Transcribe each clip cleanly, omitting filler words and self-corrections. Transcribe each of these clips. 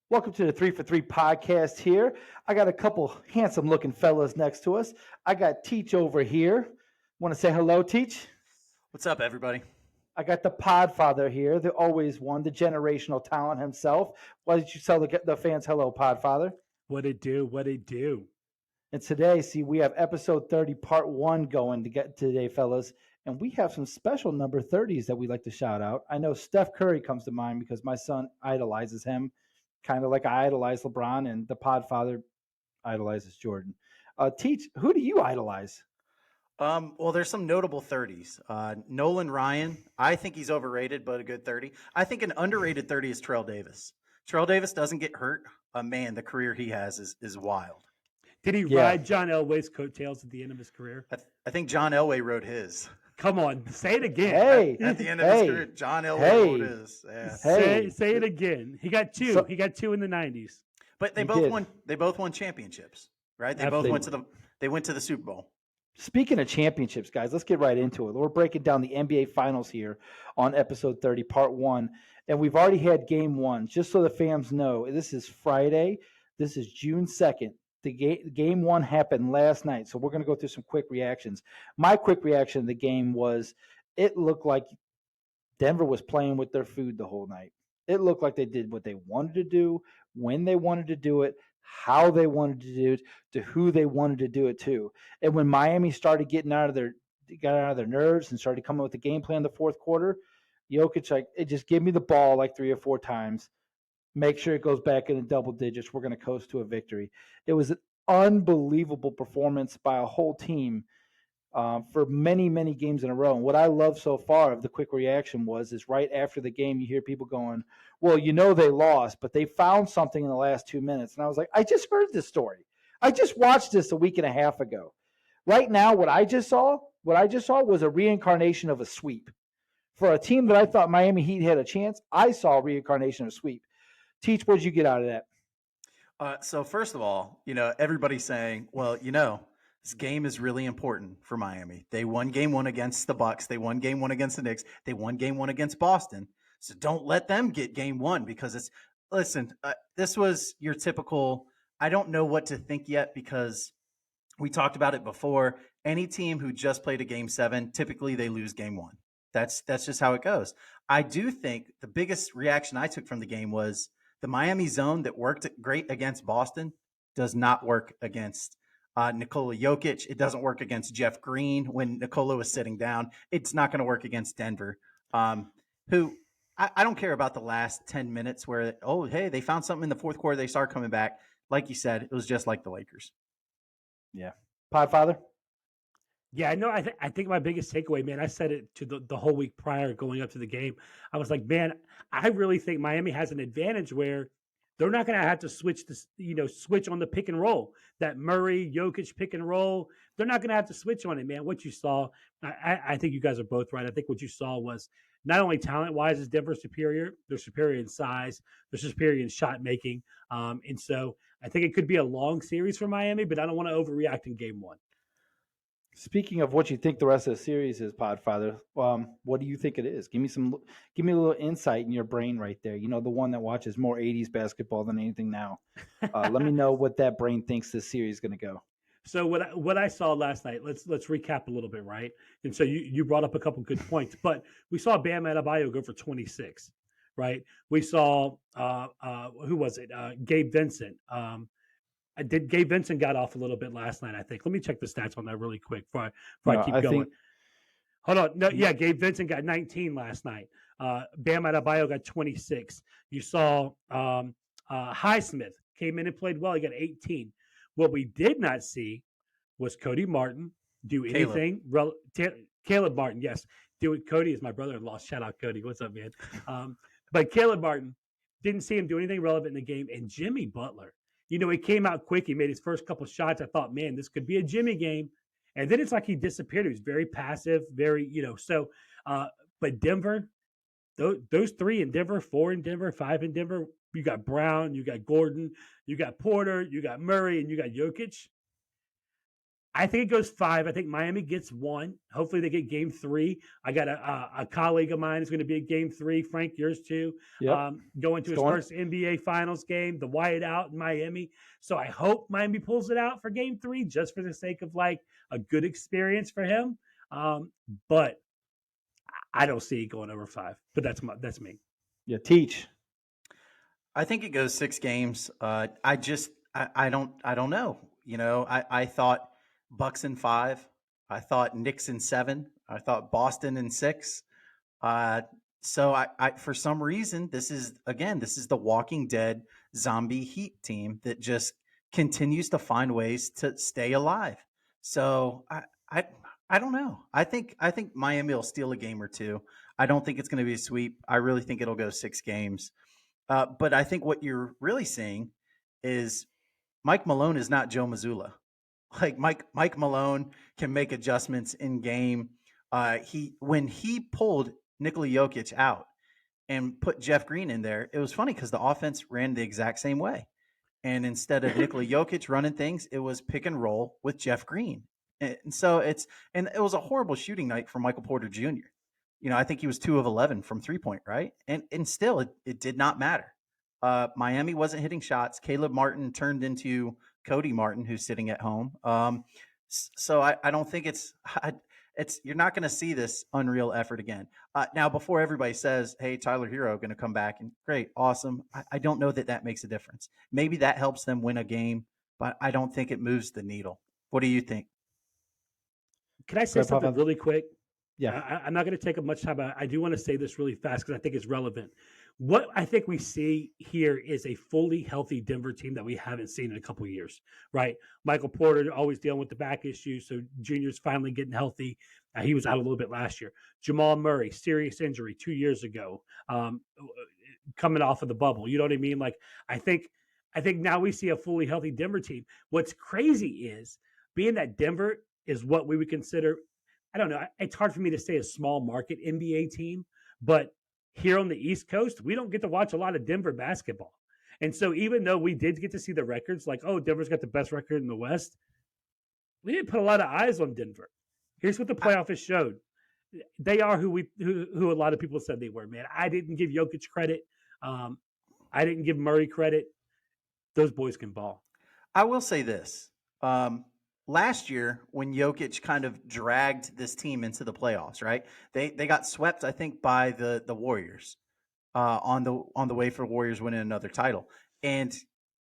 Welcome to the 3 for 3 podcast here. I got a couple handsome looking fellas next to us. I got Teach over here. Want to say hello, Teach? What's up, everybody? I got the Podfather here, the always one, the generational talent himself. Why don't you tell the fans hello, Podfather? What it do? What it do? And today, see, we have episode 30, part one going to get today, fellas. And we have some special number 30s that we'd like to shout out. I know Steph Curry comes to mind because my son idolizes him, kind of like I idolize LeBron, and the Podfather idolizes Jordan. Teach, who do you idolize? Well, there's some notable 30s. Nolan Ryan, I think he's overrated, but a good 30. I think an underrated 30 is Terrell Davis. Terrell Davis doesn't get hurt. Man, the career he has is wild. Did he ride John Elway's coattails at the end of his career? I think John Elway wrote his. Come on, say it again. Hey, at the end of his career, John Elway wrote his. Yeah. Say it again. He got two. He got two in the 90s. But they both won. They both won championships, right? They Absolutely. both went to the Super Bowl. Speaking of championships, guys, let's get right into it. We're breaking down the NBA Finals here on episode 30, part one. And we've already had game one. Just so the fans know, this is Friday. This is June 2nd. The game one happened last night. So we're going to go through some quick reactions. My quick reaction to the game was it looked like Denver was playing with their food the whole night. It looked like they did what they wanted to do, when they wanted to do it, how they wanted to do it, to who they wanted to do it to. And when Miami started getting out of their nerves and started coming with the game plan in the fourth quarter, Jokic, it just give me the ball like 3 or 4 times. Make sure it goes back in the double digits. We're going to coast to a victory. It was an unbelievable performance by a whole team for many, many games in a row. And what I love so far of the quick reaction is right after the game, you hear people going, well, they lost, but they found something in the last 2 minutes. And I was like, I just heard this story. I just watched this a week and a half ago. Right now, what I just saw was a reincarnation of a sweep. For a team that I thought Miami Heat had a chance, I saw a reincarnation of a sweep. Teach, what did you get out of that? So first of all, everybody's saying, well, this game is really important for Miami. They won game one against the Bucks. They won game one against the Knicks. They won game one against Boston. So don't let them get game one because this was your typical, I don't know what to think yet because we talked about it before. Any team who just played a game 7, typically they lose game 1. That's just how it goes. I do think the biggest reaction I took from the game was the Miami zone that worked great against Boston does not work against Nikola Jokic. It doesn't work against Jeff Green when Nikola was sitting down. It's not going to work against Denver, who I don't care about the last 10 minutes where, hey, they found something in the fourth quarter. They start coming back. Like you said, it was just like the Lakers. Yeah. Podfather? Yeah, no, I think my biggest takeaway, man, I said it to the whole week prior going up to the game. I was like, man, I really think Miami has an advantage where they're not going to have to switch on the pick and roll. That Murray, Jokic pick and roll, they're not going to have to switch on it, man. What you saw, I think you guys are both right. I think what you saw was not only talent-wise is Denver superior, they're superior in size, they're superior in shot making. And so I think it could be a long series for Miami, but I don't want to overreact in game one. Speaking of what you think the rest of the series is, Podfather, what do you think it is? Give me a little insight in your brain right there. The one that watches more 80s basketball than anything now. Let me know what that brain thinks this series is going to go. So what I saw last night, let's recap a little bit, right? And so you brought up a couple good points, but we saw Bam Adebayo go for 26, right? We saw who was it? Gabe Vincent. Gabe Vincent got off a little bit last night, I think. Let me check the stats on that really quick before I keep going. Hold on. No, yeah, Gabe Vincent got 19 last night. Bam Adebayo got 26. You saw Highsmith came in and played well. He got 18. What we did not see was Cody Martin do anything. Caleb Martin, yes. Cody is my brother-in-law. Shout out, Cody. What's up, man? But Caleb Martin, didn't see him do anything relevant in the game. And Jimmy Butler, he came out quick. He made his first couple shots. I thought, man, this could be a Jimmy game. And then it's like he disappeared. He was very passive, but Denver, those 3 in Denver, 4 in Denver, 5 in Denver, you got Brown, you got Gordon, you got Porter, you got Murray, and you got Jokic. I think it goes 5. I think Miami gets 1. Hopefully they get game 3. I got a colleague of mine is going to be at game 3. Frank, yours too. Yep. Going to It's his going- first NBA Finals game, the whiteout in Miami. So I hope Miami pulls it out for game 3 just for the sake of like a good experience for him. But I don't see it going over 5. But that's me. Yeah, teach. I think it goes 6 games. I don't know. You know, I thought Bucks in 5. I thought Knicks in 7. I thought Boston in 6. So I for some reason, this is the Walking Dead zombie Heat team that just continues to find ways to stay alive. So I I don't know. I think Miami will steal a game or two. I don't think it's going to be a sweep. I really think it'll go 6 games. But I think what you're really seeing is Mike Malone is not Joe Mazzulla. Like Mike Malone can make adjustments in game. When he pulled Nikola Jokic out and put Jeff Green in there, it was funny because the offense ran the exact same way. And instead of Nikola Jokic running things, it was pick and roll with Jeff Green. And so it was a horrible shooting night for Michael Porter Jr. You know, I think he was 2 of 11 from 3-point, right? And still, it did not matter. Miami wasn't hitting shots. Caleb Martin turned into Cody Martin, who's sitting at home. So I don't think it's you're not going to see this unreal effort again. Now, before everybody says, "Hey, Tyler Hero going to come back," and great, awesome, I don't know that makes a difference. Maybe that helps them win a game, but I don't think it moves the needle. What do you think? Can I say Papa. something really quick? Yeah. I'm not going to take up much time, but I do want to say this really fast because I think it's relevant. What I think we see here is a fully healthy Denver team that we haven't seen in a couple of years, right? Michael Porter always dealing with the back issues, so Junior's finally getting healthy. He was out a little bit last year. Jamal Murray, serious injury 2 years ago, coming off of the bubble. You know what I mean? Like I think now we see a fully healthy Denver team. What's crazy is being that Denver is what we would consider, I don't know, it's hard for me to say a small market NBA team, but here on the East Coast, we don't get to watch a lot of Denver basketball. And so even though we did get to see the records, like, oh, Denver's got the best record in the West, we didn't put a lot of eyes on Denver. Here's what the playoff has showed. They are who a lot of people said they were, man. I didn't give Jokic credit. I didn't give Murray credit. Those boys can ball. I will say this. Last year, when Jokic kind of dragged this team into the playoffs, right? They got swept, I think, by the Warriors on the way for Warriors winning another title. And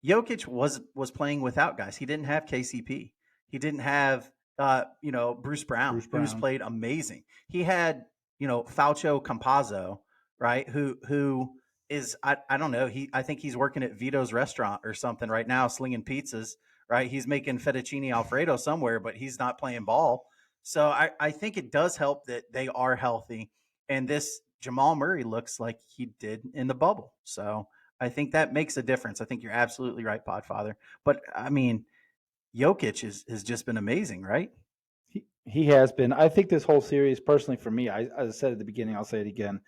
Jokic was playing without guys. He didn't have KCP. He didn't have Bruce Brown, who's played amazing. He had Faucio Campazzo, right? Who is I don't know. I think he's working at Vito's restaurant or something right now, slinging pizzas. Right, he's making fettuccine Alfredo somewhere, but he's not playing ball. So I think it does help that they are healthy, and this Jamal Murray looks like he did in the bubble. So I think that makes a difference. I think you're absolutely right, Podfather. But I mean, Jokic has just been amazing, right? He has been. I think this whole series, personally for me, as I said at the beginning, I'll say it again.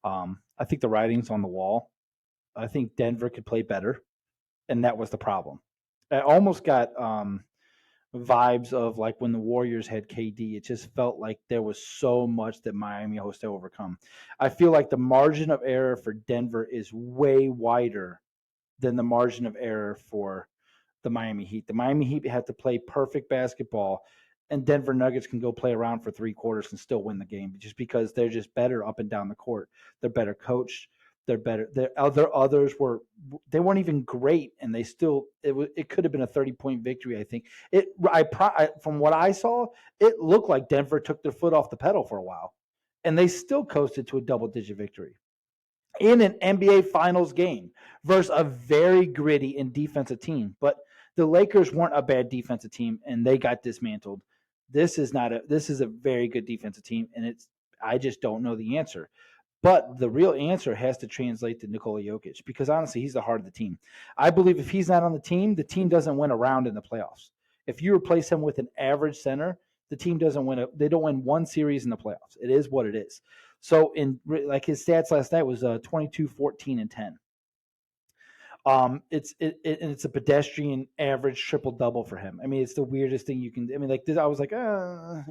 I think the writing's on the wall. I think Denver could play better, and that was the problem. I almost got vibes of like when the Warriors had KD. It just felt like there was so much that Miami has to overcome. I feel like the margin of error for Denver is way wider than the margin of error for the Miami Heat. The Miami Heat had to play perfect basketball, and Denver Nuggets can go play around for 3 quarters and still win the game just because they're just better up and down the court. They're better coached. They're better. Others they weren't even great, and they still it could have been a 30-point victory. I think from what I saw, it looked like Denver took their foot off the pedal for a while, and they still coasted to a double-digit victory in an NBA Finals game versus a very gritty and defensive team. But the Lakers weren't a bad defensive team, and they got dismantled. This is a very good defensive team, and I just don't know the answer. But the real answer has to translate to Nikola Jokic because, honestly, he's the heart of the team. I believe if he's not on the team doesn't win a round in the playoffs. If you replace him with an average center, the team doesn't win. They don't win one series in the playoffs. It is what it is. So, like his stats last night was 22, 14, and 10. It's a pedestrian average triple double for him. I mean, it's the weirdest thing you can. I mean, like this, I was like, yeah.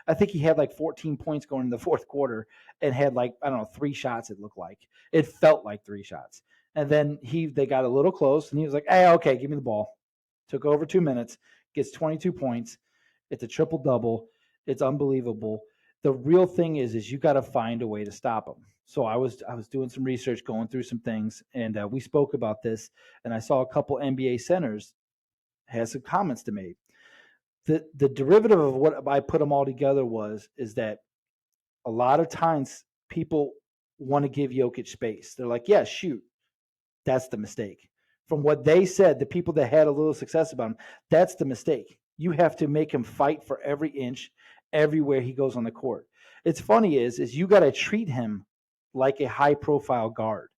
I think he had like 14 points going in the fourth quarter and had like I don't know 3 shots. It looked like it felt like 3 shots, and then they got a little close, and he was like, hey, okay, give me the ball. Took over 2 minutes, gets 22 points. It's a triple double. It's unbelievable. The real thing is you got to find a way to stop him. So I was doing some research, going through some things, and we spoke about this. And I saw a couple NBA centers had some comments to make. The derivative of what I put them all together is that a lot of times people want to give Jokic space. They're like, yeah, shoot. That's the mistake. From what they said, the people that had a little success about him, that's the mistake. You have to make him fight for every inch, everywhere he goes on the court. It's funny is you got to treat him like a high profile guard.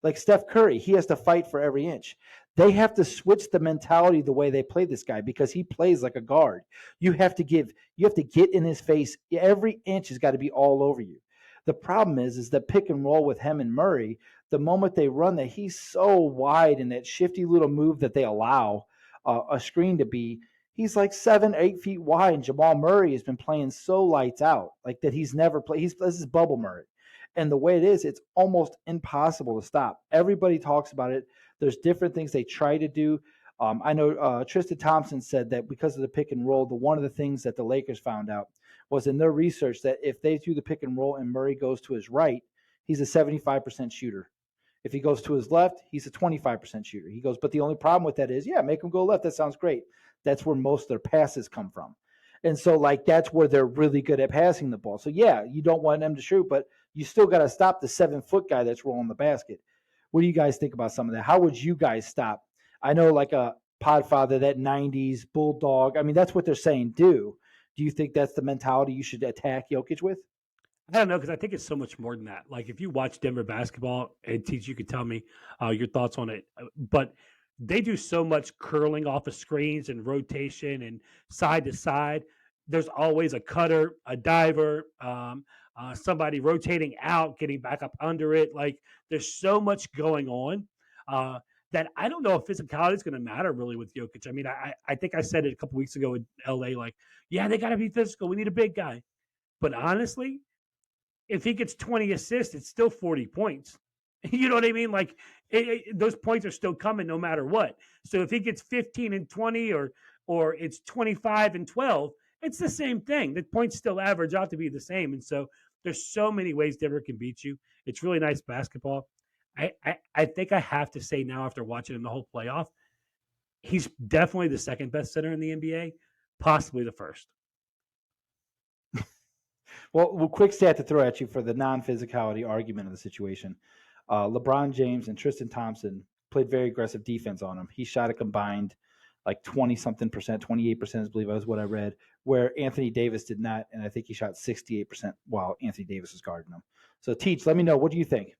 Like Steph Curry, he has to fight for every inch. They have to switch the mentality the way they play this guy because he plays like a guard. You have to get in his face. Every inch has got to be all over you. The problem is that pick and roll with him and Murray, the moment they run that, he's so wide in that shifty little move that they allow a screen to be. He's like 7, 8 feet wide, and Jamal Murray has been playing so lights out, like that he's never played. This is bubble Murray. And the way it is, it's almost impossible to stop. Everybody talks about it. There's different things they try to do. I know Tristan Thompson said that because of the pick and roll, one of the things that the Lakers found out was in their research that if they do the pick and roll and Murray goes to his right, he's a 75% shooter. If he goes to his left, he's a 25% shooter. He goes, but the only problem with that is, yeah, make him go left. That sounds great. That's where most of their passes come from. And so, like, that's where they're really good at passing the ball. So, yeah, you don't want them to shoot, but you still got to stop the 7-foot guy that's rolling the basket. What do you guys think about some of that? How would you guys stop? I know, like a Podfather, that 90s Bulldog. I mean, that's what they're saying do. Do you think that's the mentality you should attack Jokic with? I don't know because I think it's so much more than that. Like if you watch Denver basketball, and Teach, you could tell me your thoughts on it. But they do so much curling off of screens and rotation and side to side. There's always a cutter, a diver, somebody rotating out, getting back up under it. Like there's so much going on that I don't know if physicality is going to matter really with Jokic. I mean, I think I said it a couple weeks ago in LA, like, yeah, they got to be physical. We need a big guy. But honestly, if he gets 20 assists, it's still 40 points. You know what I mean? Like those points are still coming no matter what. So if he gets 15 and 20 or it's 25 and 12, it's the same thing. The points still average out to be the same. And so there's so many ways Denver can beat you. It's really nice basketball. I think I have to say now after watching him the whole playoff, he's definitely the second best center in the NBA, possibly the first. Well, quick stat to throw at you for the non-physicality argument of the situation. LeBron James and Tristan Thompson played very aggressive defense on him. He shot a combined like 20-something%, 28%, I believe was what I read, where Anthony Davis did not, and I think he shot 68% while Anthony Davis was guarding him. So, Teach, let me know, what do you think?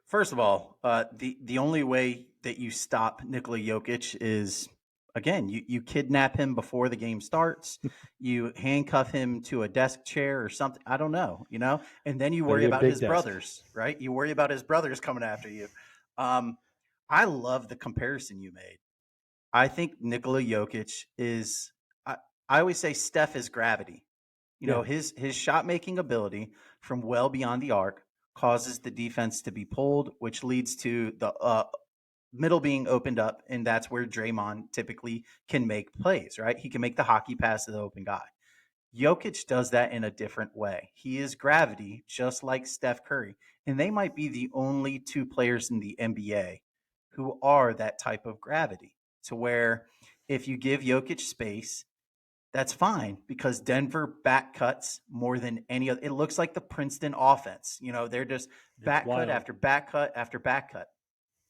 First of all, the only way that you stop Nikola Jokic is, again, you kidnap him before the game starts, you handcuff him to a desk chair or something. I don't know, and then you worry about his brothers, right? You worry about his brothers coming after you. I love the comparison you made. I think Nikola Jokic is, I always say Steph is gravity. His shot making ability from well beyond the arc causes the defense to be pulled, which leads to the middle being opened up, and that's where Draymond typically can make plays, right? He can make the hockey pass to the open guy. Jokic does that in a different way. He is gravity, just like Steph Curry, and they might be the only two players in the NBA who are that type of gravity, to where if you give Jokic space, that's fine because Denver back cuts more than any other. It looks like the Princeton offense. They're just back cut after back cut after back cut.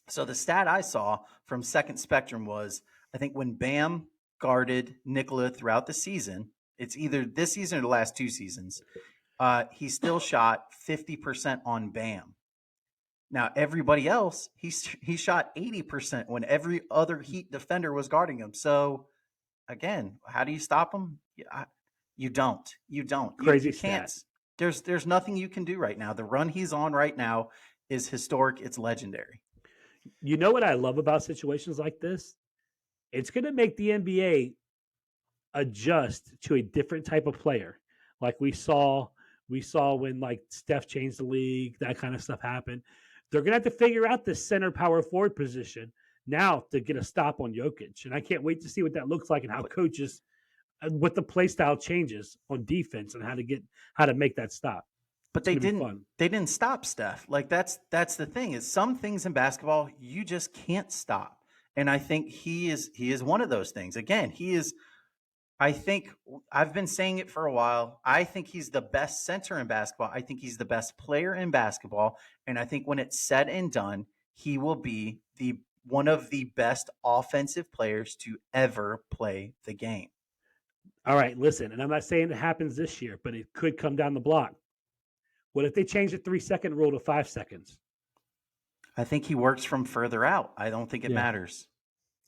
So the stat I saw from Second Spectrum was, I think when Bam guarded Nikola throughout the season, it's either this season or the last 2 seasons, he still shot 50% on Bam. Now, everybody else, he shot 80% when every other Heat defender was guarding him. So, again, how do you stop him? You don't. Crazy you can't. There's nothing you can do right now. The run he's on right now is historic. It's legendary. You know what I love about situations like this? It's going to make the NBA adjust to a different type of player. Like we saw when like Steph changed the league, that kind of stuff happened. They're going to have to figure out the center power forward position now to get a stop on Jokic. And I can't wait to see what that looks like and how coaches what the play style changes on defense and how to make that stop. But It's gonna be fun. they didn't stop Steph. Like that's the thing is some things in basketball you just can't stop. And I think he is one of those things. Again, he is I think I've been saying it for a while. I think he's the best center in basketball. I think he's the best player in basketball. And I think when it's said and done, he will be the one of the best offensive players to ever play the game. All right, listen, and I'm not saying it happens this year, but it could come down the block. What if they change the 3-second rule to 5 seconds? I think he works from further out. I don't think it Yeah. matters.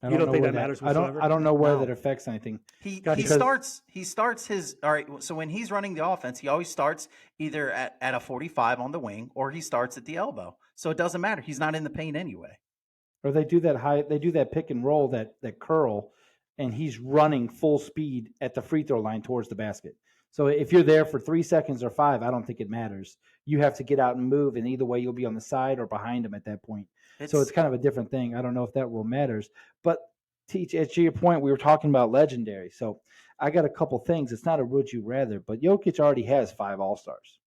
I You don't know think where that matters I don't. whatsoever? I don't know where No. that affects anything. He Gotcha. he starts his all right. So when he's running the offense, he always starts either at a 45 on the wing or he starts at the elbow. So it doesn't matter. He's not in the paint anyway. Or they do that high. They do that pick and roll, that curl, and he's running full speed at the free throw line towards the basket. So if you're there for 3 seconds or 5, I don't think it matters. You have to get out and move, and either way, you'll be on the side or behind him at that point. So it's kind of a different thing. I don't know if that rule matters, but to your point, we were talking about legendary. So I got a couple things. It's not a would you rather, but Jokic already has 5 All-Stars.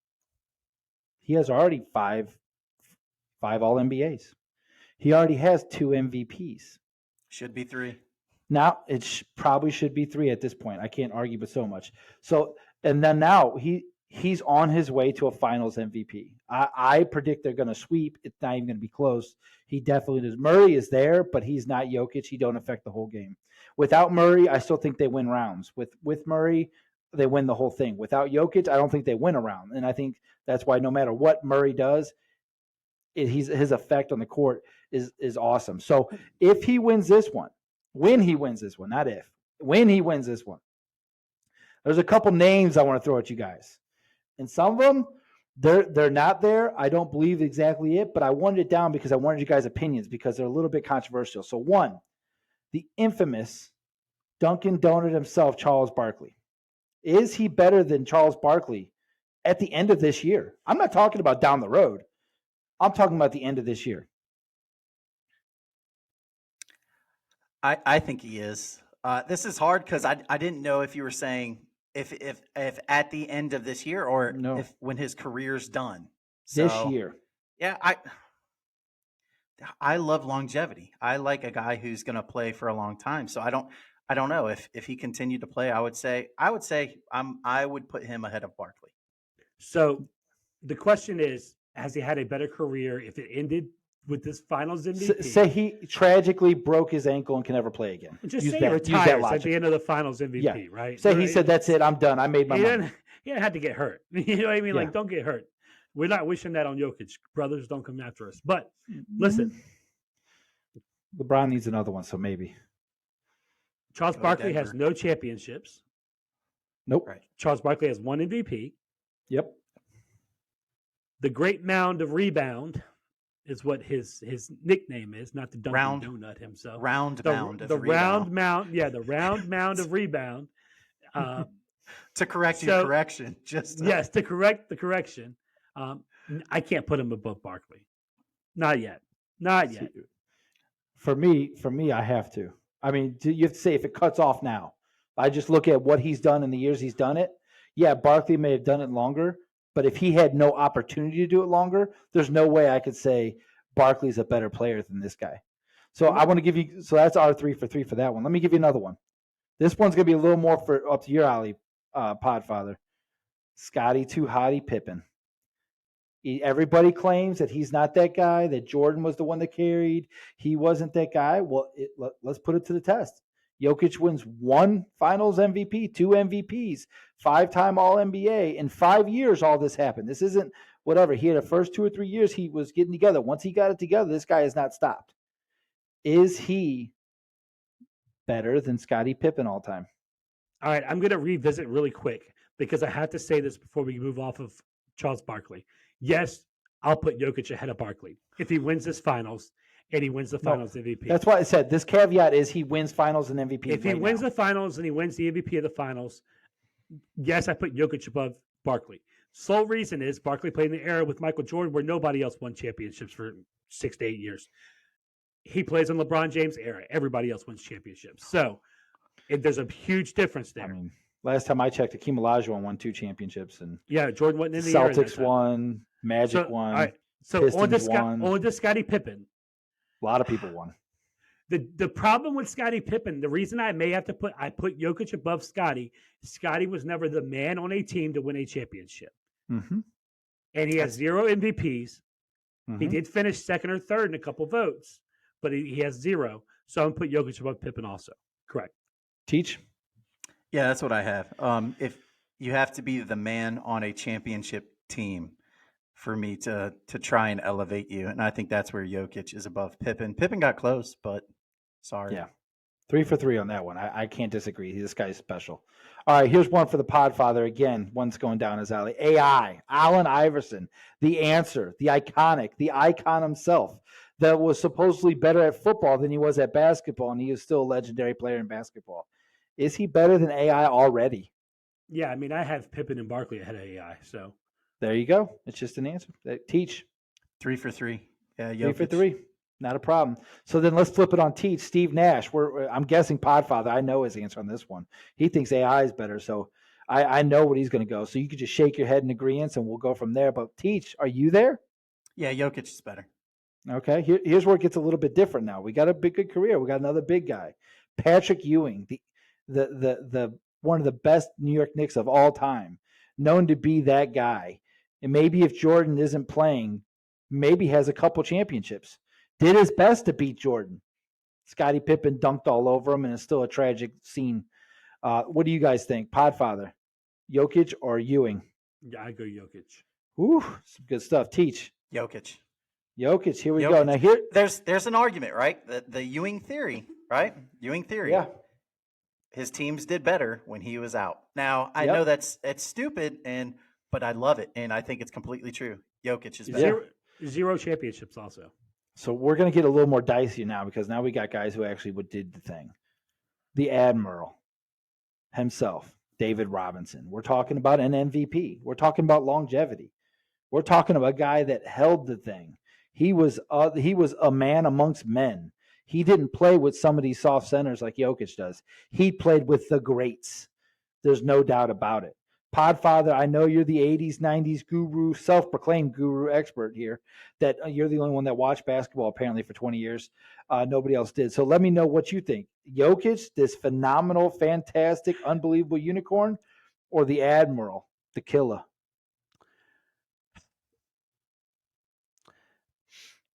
He has already five All-NBAs. He already has 2 MVPs. should be 3. Now it probably should be 3 at this point. I can't argue with so much. So and then now he's on his way to a Finals MVP. I predict they're going to sweep. It's not even going to be close. He definitely does. Murray is there, but he's not Jokic. He don't affect the whole game. Without Murray, I still think they win rounds. With Murray, they win the whole thing. Without Jokic, I don't think they win a round. And I think that's why no matter what Murray does, his effect on the court is awesome. So if he wins this one, when he wins this one, not if, when he wins this one, there's a couple names I want to throw at you guys. And some of them, they're not there. I don't believe exactly it, but I wanted it down because I wanted you guys' opinions because they're a little bit controversial. So one, the infamous Dunkin' Donut himself, Charles Barkley. Is he better than Charles Barkley at the end of this year? I'm not talking about down the road. I'm talking about the end of this year. I think he is. This is hard because I didn't know if you were saying if at the end of this year or No. if when his career's done. This So, year. Yeah, I love longevity. I like a guy who's going to play for a long time. So I don't know if he continued to play. I would say I would put him ahead of Barkley. So the question is, has he had a better career if it ended with this Finals MVP? Say he tragically broke his ankle and can never play again. Just Use say that- he use that retires at logic. the end of the Finals MVP, Yeah. right? Say he said, "That's it. I'm done. I made my he money." didn't have to get hurt. You know what I mean? Yeah. Like, don't get hurt. We're not wishing that on Jokic. Brothers, don't come after us. But listen, LeBron needs another one, so maybe. Charles Go to Barkley has Denver. no championships. Nope. Right. Charles Barkley has 1 MVP. Yep. The Great Mound of Rebound is what his nickname is, not the Dunkin' Round- Donut himself. Round mound of the rebound. round mound, yeah, the round mound of rebound. To correct your So- correction. Just Yes, to correct the correction. I can't put him above Barkley. Not yet. Not yet. For me, I have to. I mean, you have to say if it cuts off now. I just look at what he's done in the years he's done it. Yeah, Barkley may have done it longer, but if he had no opportunity to do it longer, there's no way I could say Barkley's a better player than this guy. So I want to give you. So that's our 3 for 3 for that one. Let me give you another one. This one's gonna be a little more for up to your alley, Podfather. Scotty Too Hottie Pippen. Everybody claims that he's not that guy, that Jordan was the one that carried. He wasn't that guy. Well, let's put it to the test. Jokic wins 1 Finals MVP, 2 MVPs, 5-time All-NBA. In 5 years, all this happened. This isn't whatever. He had the first 2 or 3 years he was getting together. Once he got it together, this guy has not stopped. Is he better than Scottie Pippen all time? All right, I'm going to revisit really quick because I have to say this before we move off of Charles Barkley. Yes, I'll put Jokic ahead of Barkley if he wins this Finals and he wins the No, Finals MVP. That's why I said this caveat is he wins finals and MVP. If he right wins now. the Finals and he wins the MVP of the Finals, yes, I put Jokic above Barkley. Sole reason is Barkley played in the era with Michael Jordan where nobody else won championships for 6 to 8 years. He plays in LeBron James' era. Everybody else wins championships. So there's a huge difference there. I mean, last time I checked, Hakeem Olajuwon won 2 championships, and Yeah, Jordan wasn't in the era. Celtics won, Magic So, won, all right. So Pistons won. on to Scottie Pippen. A lot of people won. The problem with Scottie Pippen, the reason I put Jokic above Scottie, Scottie was never the man on a team to win a championship. Mm-hmm. And he has 0 MVPs. Mm-hmm. He did finish second or third in a couple votes, but he has 0. So I'm going to put Jokic above Pippen also. Correct. Teach. Yeah, that's what I have. If you have to be the man on a championship team for me to try and elevate you, and I think that's where Jokic is above Pippen. Pippen got close, but sorry. Yeah. 3 for 3 on that one. I can't disagree. This guy's special. All right, here's one for the Podfather. Again, one's going down his alley. AI, Allen Iverson, the answer, the iconic, the icon himself that was supposedly better at football than he was at basketball, and he is still a legendary player in basketball. Is he better than AI already? Yeah, I mean, I have Pippen and Barkley ahead of AI. So there you go. It's just an answer. Teach. 3 for 3. Yeah, Jokic. 3 for 3. Not a problem. So then let's flip it on Teach. Steve Nash. I'm guessing Podfather. I know his answer on this one. He thinks AI is better. So I know what he's going to go. So you could just shake your head in agreement and we'll go from there. But Teach, are you there? Yeah, Jokic is better. Okay. Here's where it gets a little bit different now. We got a big good career. We got another big guy. Patrick Ewing, the one of the best New York Knicks of all time, known to be that guy. And maybe if Jordan isn't playing, maybe has a couple championships. Did his best to beat Jordan. Scottie Pippen dunked all over him, and it's still a tragic scene. What do you guys think? Podfather, Jokic or Ewing? yeah, I go Jokic. Ooh, some good stuff. Teach. Jokic. Jokic, here we Jokic. go. Now here, There's an argument, right? The Ewing theory, right? Ewing theory. yeah. His teams did better when he was out. Now I Yep. know that's stupid, but I love it, and I think it's completely true. Jokic is better. Zero championships also. So we're going to get a little more dicey now because now we got guys who actually did the thing. The Admiral himself, David Robinson. We're talking about an MVP. We're talking about longevity. We're talking about a guy that held the thing. He was a man amongst men. He didn't play with some of these soft centers like Jokic does. He played with the greats. There's no doubt about it. Podfather, I know you're the 80s, 90s guru, self-proclaimed guru expert here, that you're the only one that watched basketball apparently for 20 years. Nobody else did. So let me know what you think. Jokic, this phenomenal, fantastic, unbelievable unicorn, or the Admiral, the killer?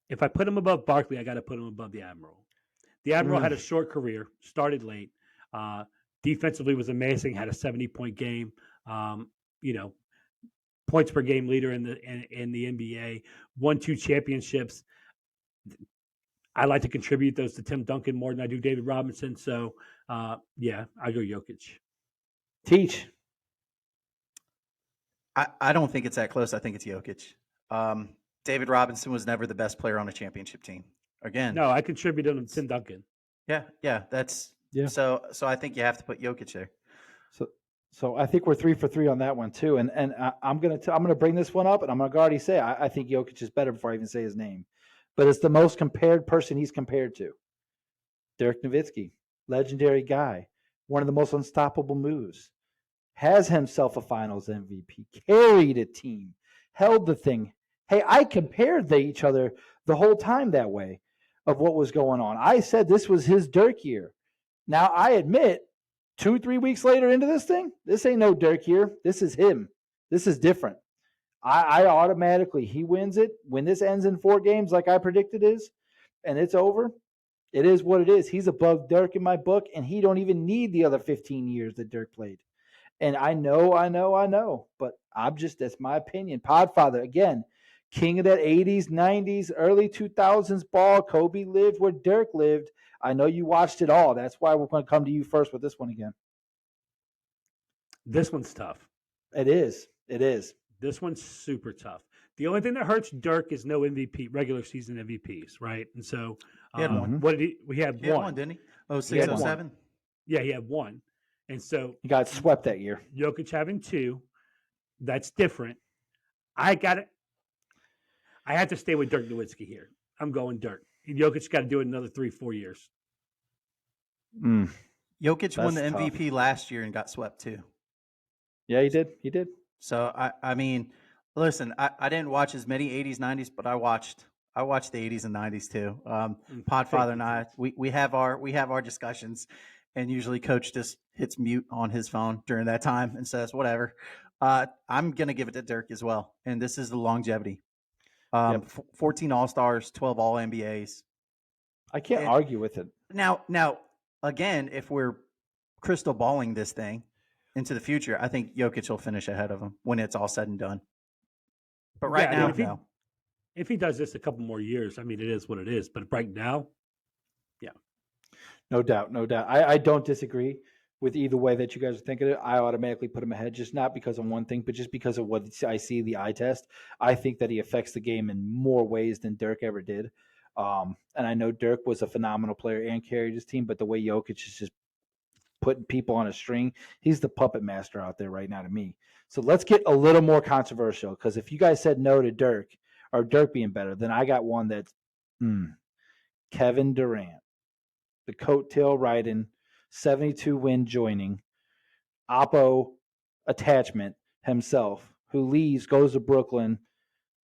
If I put him above Barkley, I got to put him above the Admiral. The Admiral had a short career, started late. Defensively was amazing, had a 70-point game. Points per game leader in the NBA, won 2 championships. I like to contribute those to Tim Duncan more than I do David Robinson. So, I go Jokic. Teach. I don't think it's that close. I think it's Jokic. David Robinson was never the best player on a championship team. Again, No, I contributed to Tim Duncan. yeah. That's Yeah. So I think you have to put Jokic there. So I think we're 3 for 3 on that one too. And I'm gonna bring this one up, and I'm gonna already say I think Jokic is better before I even say his name. But it's the most compared person he's compared to. Dirk Nowitzki, legendary guy, one of the most unstoppable moves, has himself a Finals MVP, carried a team, held the thing. Hey, I compared each other the whole time that way of what was going on. I said this was his Dirk year. Now I admit, 2-3 weeks later into this thing, this ain't no Dirk year. This is him. This is different. I automatically, he wins it. When this ends in 4 games like I predicted is, and it's over, it is what it is. He's above Dirk in my book, and he don't even need the other 15 years that Dirk played. And I know, but that's my opinion. Podfather, again, king of that 80s, 90s, early 2000s ball. Kobe lived where Dirk lived. I know you watched it all. That's why we're going to come to you first with this one again. This one's tough. It is. This one's super tough. The only thing that hurts Dirk is no MVP, regular season MVPs, right? And so, He had one. what did we had He had one? one, didn't he? Oh, He 06, had one. 07? Yeah, he had one. And so He got swept that year. Jokic having two, that's different. I got it. I have to stay with Dirk Nowitzki here. I'm going Dirk. Jokic got to do it another 3-4 years. Mm. Jokic won the That's tough. MVP last year and got swept too. Yeah, he did. He did. So I mean, listen, I didn't watch as many 80s, 90s, but I watched the 80s and 90s too. Podfather and I, we have our discussions, and usually Coach just hits mute on his phone during that time and says whatever. I'm gonna give it to Dirk as well, and this is the longevity. 14 All Stars, 12 All NBAs. I can't argue with it. Now, again, if we're crystal balling this thing into the future, I think Jokic will finish ahead of him when it's all said and done. But right now, no. If he does this a couple more years, I mean, it is what it is. But right now, yeah. No doubt. No doubt. I don't disagree with either way that you guys are thinking it. I automatically put him ahead, just not because of one thing, but just because of what I see the eye test. I think that he affects the game in more ways than Dirk ever did. And I know Dirk was a phenomenal player and carried his team, but the way Jokic is just putting people on a string, he's the puppet master out there right now to me. So let's get a little more controversial, because if you guys said no to Dirk or Dirk being better, then I got one that's Kevin Durant, the coattail riding, 72 win joining, Oppo attachment himself, who leaves, goes to Brooklyn.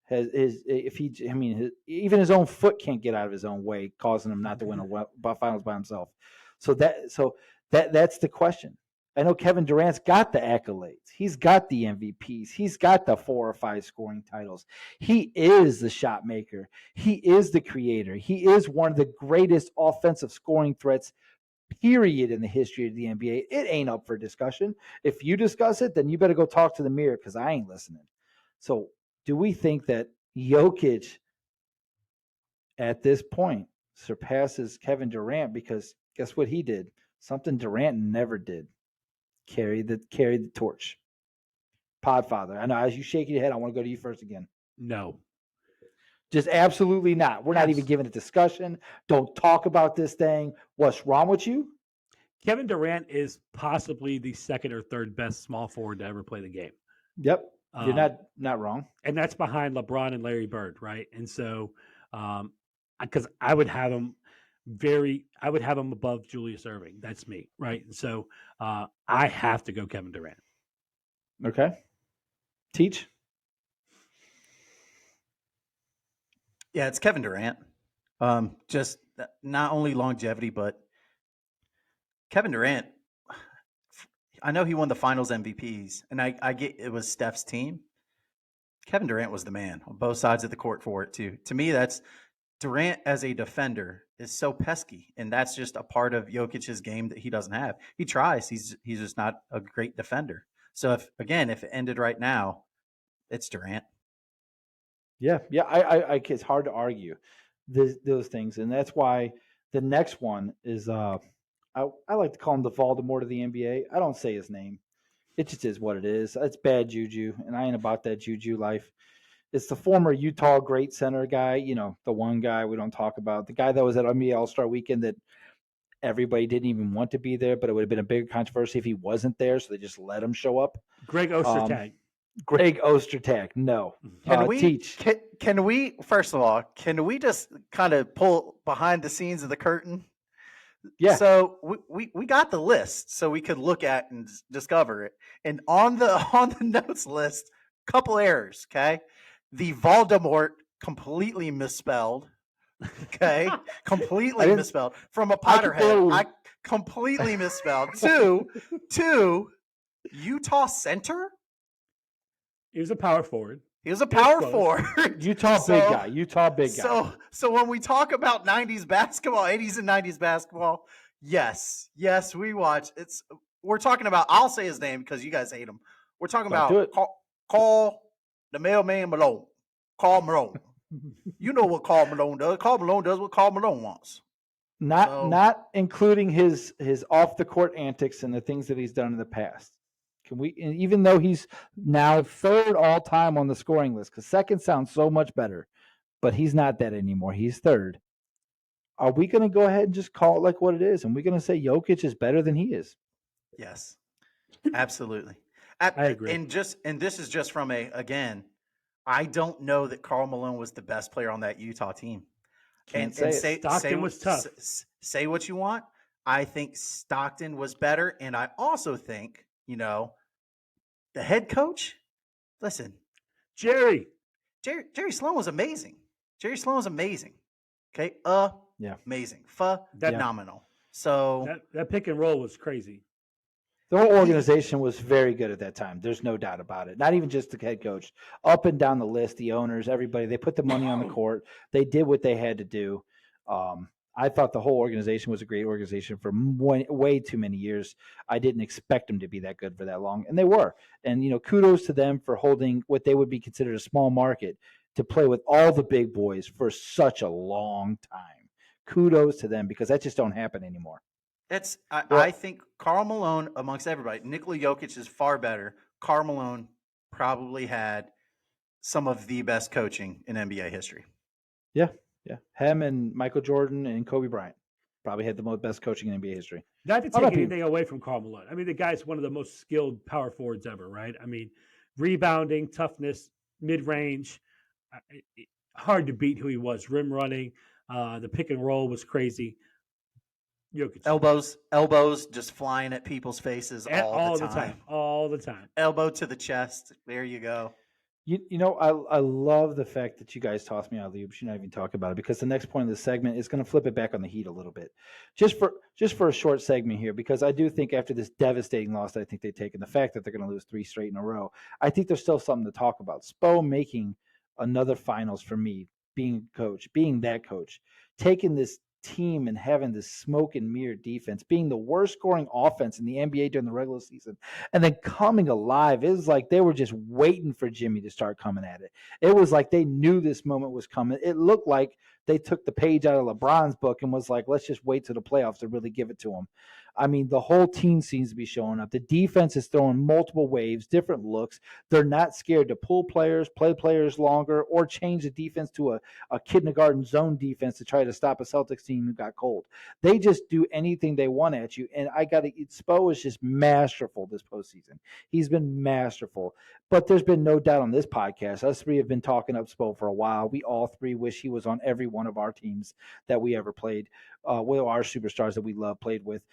Even his own foot can't get out of his own way, causing him not to win a finals by himself. So that's the question. I know Kevin Durant's got the accolades. He's got the MVPs. He's got the 4 or 5 scoring titles. He is the shot maker. He is the creator. He is one of the greatest offensive scoring threats, period, in the history of the NBA. It ain't up for discussion. If you discuss it, then you better go talk to the mirror, because I ain't listening. So do we think that Jokic at this point surpasses Kevin Durant? Because guess what he did? Something Durant never did. Carry the torch. Podfather. I know as you shake your head, I want to go to you first again. No. Just absolutely not. We're not even giving a discussion. Don't talk about this thing. What's wrong with you? Kevin Durant is possibly the second or third best small forward to ever play the game. Yep. You're not wrong. And that's behind LeBron and Larry Bird, right? And so, because I would have him above Julius Erving. That's me, right? And so I have to go Kevin Durant. Okay. Teach. Yeah, it's Kevin Durant. Just not only longevity, but Kevin Durant, I know he won the finals MVPs, and I get it was Steph's team. Kevin Durant was the man on both sides of the court for it too. To me, that's Durant as a defender is so pesky, and that's just a part of Jokic's game that he doesn't have. He tries, he's just not a great defender. So if it ended right now, it's Durant. Yeah, I it's hard to argue those things, and that's why the next one is I like to call him the Voldemort of the NBA. I don't say his name. It just is what it is. It's bad juju, and I ain't about that juju life. It's the former Utah great center guy, the one guy we don't talk about, the guy that was at NBA All-Star Weekend that everybody didn't even want to be there, but it would have been a bigger controversy if he wasn't there, so they just let him show up. Greg Ostertag. Greg Ostertag, no. Can we teach? Can we first of all, can we just kind of pull behind the scenes of the curtain? Yeah. So we got the list so we could look at and discover it. And on the notes list, couple errors, okay? The Voldemort completely misspelled. Okay? Completely misspelled. From a Potterhead. I completely misspelled. Two, Utah center? He was a power forward. He was a power forward. Utah big guy. So when we talk about 90s basketball, 80s and 90s basketball, yes, we watch. We're talking about, I'll say his name because you guys hate him. We're talking about Karl the mailman Malone. Karl Malone. You know what Karl Malone does. Karl Malone does what Karl Malone wants. Not including his off the court antics and the things that he's done in the past. Can we? And even though he's now third all time on the scoring list, because second sounds so much better, but he's not that anymore. He's third. Are we going to go ahead and just call it like what it is? And we're going to say Jokic is better than he is? Yes, absolutely. I agree. And this is just from again, I don't know that Karl Malone was the best player on that Utah team. Can't say it. Stockton was tough. Say what you want. I think Stockton was better, and I also think the head coach. Listen, Jerry Sloan was amazing. Jerry Sloan was amazing. Okay, Yeah. amazing, phenomenal. So that pick and roll was crazy. The whole organization was very good at that time. There's no doubt about it. Not even just the head coach, up and down the list, the owners, everybody. They put the money on the court. They did what they had to do. I thought the whole organization was a great organization for way too many years. I didn't expect them to be that good for that long, and they were. And kudos to them for holding what they would be considered a small market to play with all the big boys for such a long time. Kudos to them, because that just don't happen anymore. I think Karl Malone, amongst everybody, Nikola Jokic is far better. Karl Malone probably had some of the best coaching in NBA history. Yeah. Him and Michael Jordan and Kobe Bryant probably had the best coaching in NBA history. Not to take anything away from Karl Malone. I mean, the guy's one of the most skilled power forwards ever, right? I mean, rebounding, toughness, mid-range, hard to beat who he was. Rim running, the pick and roll was crazy. Jokic. Elbows just flying at people's faces all the time. All the time. Elbow to the chest. There you go. I love the fact that you guys tossed me out of the loop. You're not even talking about it, because the next point of the segment is going to flip it back on the Heat a little bit, just for a short segment here, because I do think after this devastating loss that I think they've taken, the fact that they're going to lose 3 straight in a row, I think there's still something to talk about. Spo making another finals for me, being that coach, taking this team and having this smoke and mirror defense, being the worst scoring offense in the NBA during the regular season, and then coming alive. It was like they were just waiting for Jimmy to start coming at it. It was like they knew this moment was coming. It looked like they took the page out of LeBron's book and was like, let's just wait to the playoffs to really give it to him. I mean, the whole team seems to be showing up. The defense is throwing multiple waves, different looks. They're not scared to pull players, play players longer, or change the defense to a kindergarten zone defense to try to stop a Celtics team who got cold. They just do anything they want at you. And Spo is just masterful this postseason. He's been masterful. But there's been no doubt on this podcast, us three have been talking up Spo for a while. We all three wish he was on every one of our teams that we ever played, with our superstars that we love played with.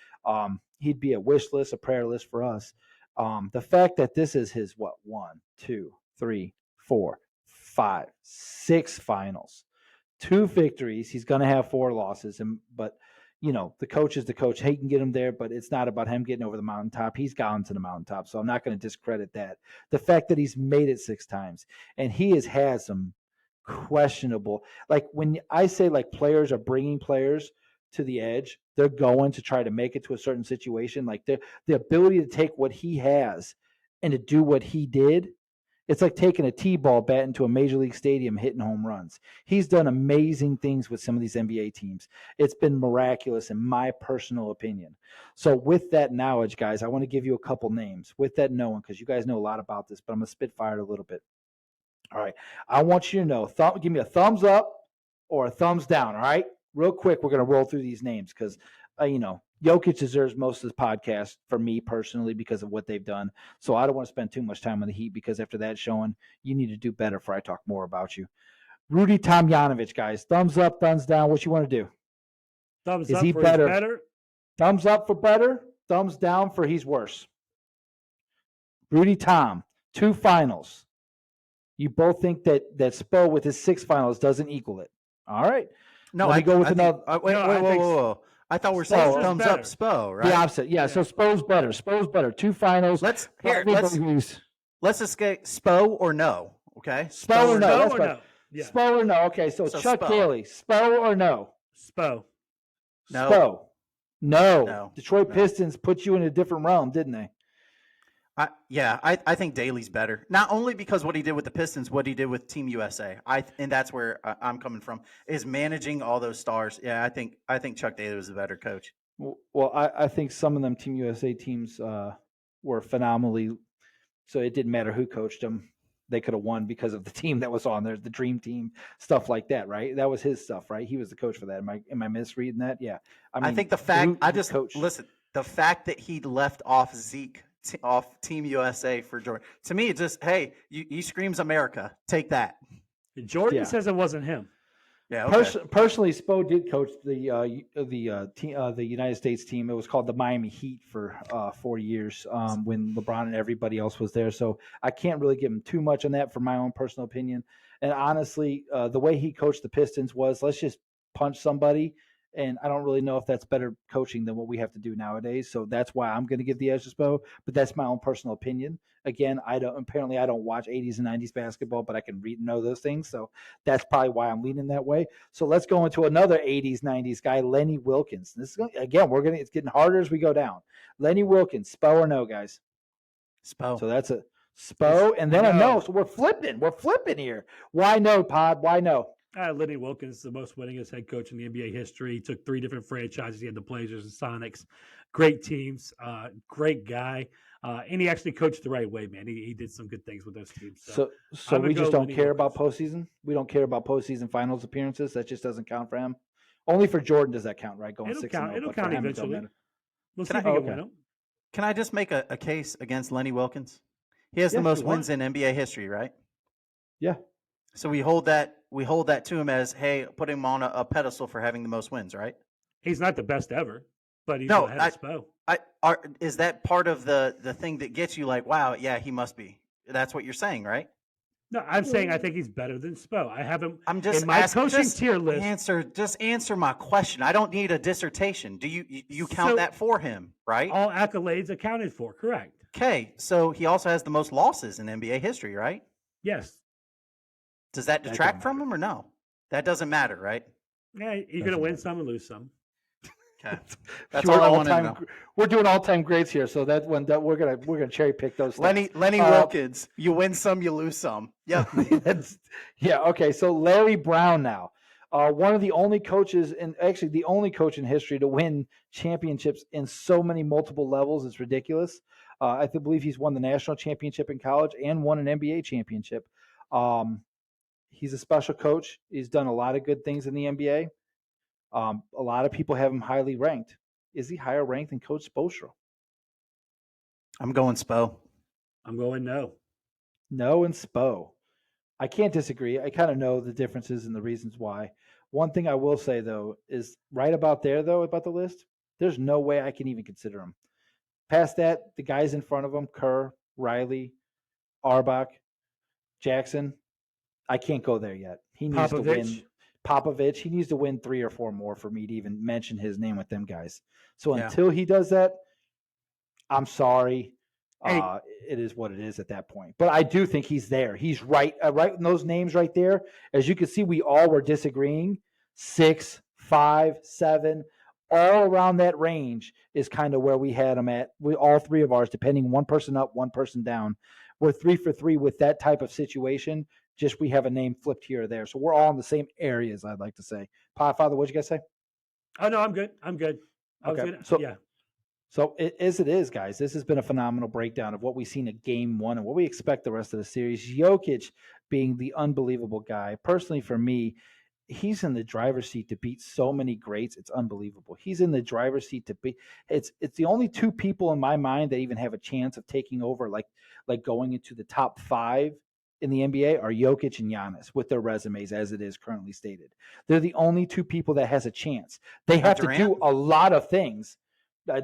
He'd be a wish list, a prayer list for us. The fact that this is his 1, 2, 3, 4, 5, 6 finals, 2 victories. He's going to have 4 losses, but the coach is the coach. He can get him there, but it's not about him getting over the mountaintop. He's gone to the mountaintop, so I'm not going to discredit that. The fact that he's made it 6 times, and he has had some questionable, like when I say like players are bringing players to the edge, they're going to try to make it to a certain situation. Like the ability to take what he has and to do what he did. It's like taking a T-ball bat into a major league stadium, hitting home runs. He's done amazing things with some of these NBA teams. It's been miraculous in my personal opinion. So with that knowledge, guys, I want to give you a couple names. With that knowing, because you guys know a lot about this, but I'm going to spitfire it a little bit. All right. I want you to know, give me a thumbs up or a thumbs down, all right? Real quick, we're going to roll through these names because, Jokic deserves most of this podcast for me personally because of what they've done. So I don't want to spend too much time on the Heat because after that showing, you need to do better before I talk more about you. Rudy Tomjanovich, guys. Thumbs up, thumbs down. What you want to do? Thumbs up for better? He's better. Thumbs up for better. Thumbs down for he's worse. Rudy Tom, 2 finals. You both think that Spo with his 6 finals doesn't equal it. All right. No, I go with another. Whoa. I thought we're saying thumbs up Spo, right? The opposite. Yeah. So Spo's better. Spo's better. 2 finals. Let's escape Spo or no. Okay. Spo or no. Spo or no. Yeah. Spo or no. Okay. So Chuck Daly. Spo or no? Spo. No. Spo. No. Detroit Pistons put you in a different realm, didn't they? I think Daly's better. Not only because what he did with the Pistons, what he did with Team USA. And that's where I'm coming from, is managing all those stars. Yeah, I think Chuck Daly was a better coach. Well, I think some of them Team USA teams were phenomenally So it didn't matter who coached them. They could have won because of the team that was on there, the dream team, stuff like that, right? That was his stuff, right? He was the coach for that. Am I misreading that? Yeah. I think the fact coached. listen, the fact that he left off Zeke off Team USA for Jordan, to me, it just, hey, he screams America. Take that. Jordan Yeah. says it wasn't him. Yeah. Okay. Personally, Spo did coach the United States team. It was called the Miami Heat for 4 years when LeBron and everybody else was there. So I can't really give him too much on that for my own personal opinion. And honestly, the way he coached the Pistons was, let's just punch somebody. And I don't really know if that's better coaching than what we have to do nowadays. So that's why I'm going to give the edge to Spo. But that's my own personal opinion. Again, I don't watch 80s and 90s basketball, but I can read and know those things. So that's probably why I'm leaning that way. So let's go into another 80s, 90s guy, Lenny Wilkens. This is, again, it's getting harder as we go down. Lenny Wilkens, Spo or no, guys? Spo. So that's a Spo and then a no. So we're flipping here. Why no, Pod? Why no? Lenny Wilkens, the most winningest head coach in the NBA history. He took 3 different franchises. He had the Blazers and Sonics. Great teams. Great guy. And he actually coached the right way, man. He did some good things with those teams. So we just don't care about postseason? We don't care about postseason finals appearances? That just doesn't count for him? Only for Jordan does that count, right? Going 6-0. It'll count eventually. We'll see if he can win them. Can I just make a case against Lenny Wilkens? He has the most wins in NBA history, right? Yeah. So we hold that to him as, hey, put him on a pedestal for having the most wins, right? He's not the best ever, but he's ahead of Spo. Is that part of the thing that gets you like, wow, yeah, he must be? That's what you're saying, right? No, I'm saying I think he's better than Spo. I have him I'm just in my coaching tier list. Just answer my question. I don't need a dissertation. Do you count that for him, right? All accolades accounted for, correct. Okay, so he also has the most losses in NBA history, right? Yes. Does that detract from him or no? That doesn't matter, right? Yeah, you're going to win some and lose some. Okay, that's all I want to know. We're doing all-time greats here, so that we're gonna cherry pick those. Lenny Wilkens, you win some, you lose some. Yep. Yeah. Okay. So Larry Brown now, one of the only coaches, and actually the only coach in history to win championships in so many multiple levels. It's ridiculous. I believe he's won the national championship in college and won an NBA championship. He's a special coach. He's done a lot of good things in the NBA. A lot of people have him highly ranked. Is he higher ranked than Coach Spoelstra? I'm going Spo. I'm going no. No and Spo. I can't disagree. I kind of know the differences and the reasons why. One thing I will say, though, is right about there, though, about the list, there's no way I can even consider him. Past that, the guys in front of him, Kerr, Riley, Auerbach, Jackson, I can't go there yet. He needs to win. Popovich, he needs to win 3 or 4 more for me to even mention his name with them guys. So until he does that, I'm sorry. It is what it is at that point. But I do think he's there. He's right. Right in those names right there. As you can see, we all were disagreeing. 6, 5, 7, all around that range is kind of where we had him at. We all 3 of ours, depending one person up, one person down. We're 3 for 3 with that type of situation. Just we have a name flipped here or there. So we're all in the same areas, I'd like to say. Podfather, what'd you guys say? Oh, no, I'm good. Okay. So as it is, guys, this has been a phenomenal breakdown of what we've seen at Game 1 and what we expect the rest of the series. Jokic being the unbelievable guy. Personally, for me, he's in the driver's seat to beat so many greats. It's unbelievable. He's in the driver's seat to beat. It's the only 2 people in my mind that even have a chance of taking over, like going into the top 5 in the NBA are Jokic and Giannis with their resumes as it is currently stated. They're the only 2 people that has a chance. They have to do a lot of things.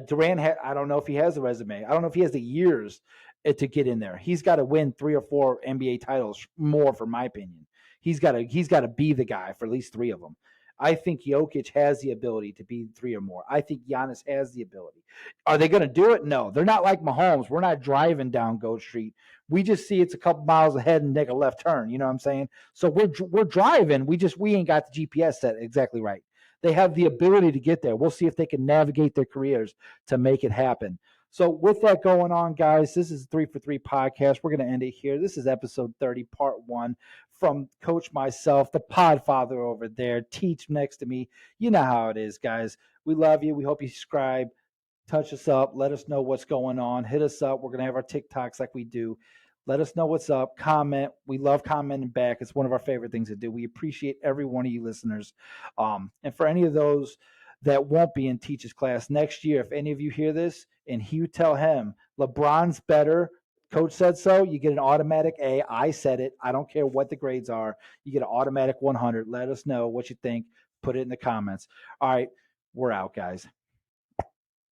Durant, I don't know if he has a resume. I don't know if he has the years to get in there. He's got to win 3 or 4 NBA titles more, for my opinion. He's got to be the guy for at least 3 of them. I think Jokic has the ability to be 3 or more. I think Giannis has the ability. Are they going to do it? No. They're not like Mahomes. We're not driving down Goat Street. We just see it's a couple miles ahead and take a left turn. You know what I'm saying? So we're driving. We ain't got the GPS set exactly right. They have the ability to get there. We'll see if they can navigate their careers to make it happen. So with that going on, guys, this is 3 for 3 podcast. We're going to end it here. This is episode 30, part 1 from Coach myself, the Podfather over there, Teach next to me. You know how it is, guys. We love you. We hope you subscribe. touch us up. Let us know what's going on. Hit us up. We're going to have our TikToks like we do. Let us know what's up. Comment. We love commenting back. It's one of our favorite things to do. We appreciate every one of you listeners. And for any of those that won't be in Teach's class next year, if any of you hear this and you tell him LeBron's better, coach said so, you get an automatic A. I said it. I don't care what the grades are. You get an automatic 100. Let us know what you think. Put it in the comments. All right. We're out, guys.